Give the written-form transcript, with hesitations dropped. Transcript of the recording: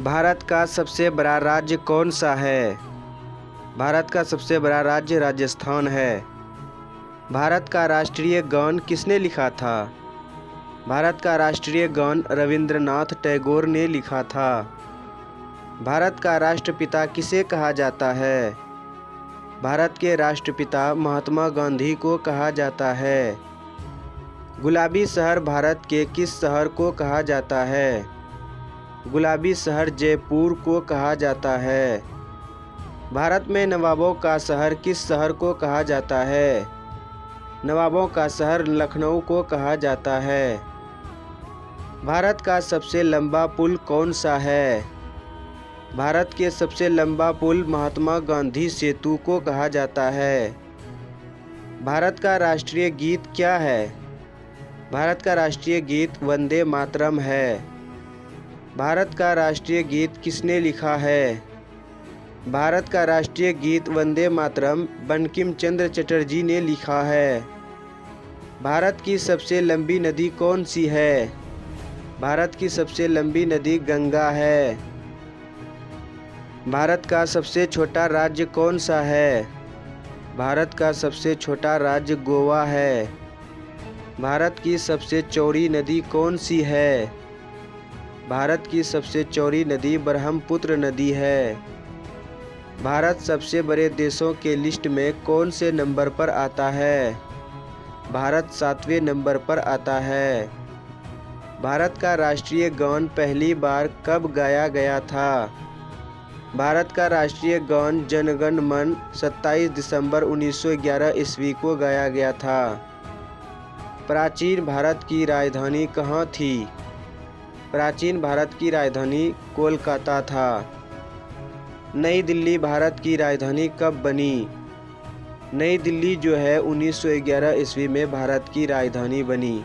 भारत का सबसे बड़ा राज्य कौन सा है? भारत का सबसे बड़ा राज्य राजस्थान है। भारत का राष्ट्रीय गान किसने लिखा था? भारत का राष्ट्रीय गान रविंद्रनाथ टैगोर ने लिखा था। भारत का राष्ट्रपिता किसे कहा जाता है? भारत के राष्ट्रपिता महात्मा गांधी को कहा जाता है। गुलाबी शहर भारत के किस शहर को कहा जाता है? गुलाबी शहर जयपुर को कहा जाता है। भारत में नवाबों का शहर किस शहर को कहा जाता है? नवाबों का शहर लखनऊ को कहा जाता है। भारत का सबसे लंबा पुल कौन सा है? भारत के सबसे लंबा पुल महात्मा गांधी सेतु को कहा जाता है। भारत का राष्ट्रीय गीत क्या है? भारत का राष्ट्रीय गीत वंदे मातरम है। भारत का राष्ट्रीय गीत किसने लिखा है? भारत का राष्ट्रीय गीत वंदे मातरम बंकिम चंद्र चटर्जी ने लिखा है। भारत की सबसे लंबी नदी कौन सी है? भारत की सबसे लंबी नदी गंगा है। भारत का सबसे छोटा राज्य कौन सा है? भारत का सबसे छोटा राज्य गोवा है। भारत की सबसे चौड़ी नदी कौन सी है? भारत की सबसे चौड़ी नदी ब्रह्मपुत्र नदी है। भारत सबसे बड़े देशों के लिस्ट में कौन से नंबर पर आता है? भारत 7वें नंबर पर आता है। भारत का राष्ट्रीय गान पहली बार कब गाया गया था? भारत का राष्ट्रीय गान जन गण मन 27 दिसंबर 1911 ईस्वी को गाया गया था। प्राचीन भारत की राजधानी कहाँ थी? प्राचीन भारत की राजधानी कोलकाता था। नई दिल्ली भारत की राजधानी कब बनी? नई दिल्ली जो है 1911 ईस्वी में भारत की राजधानी बनी।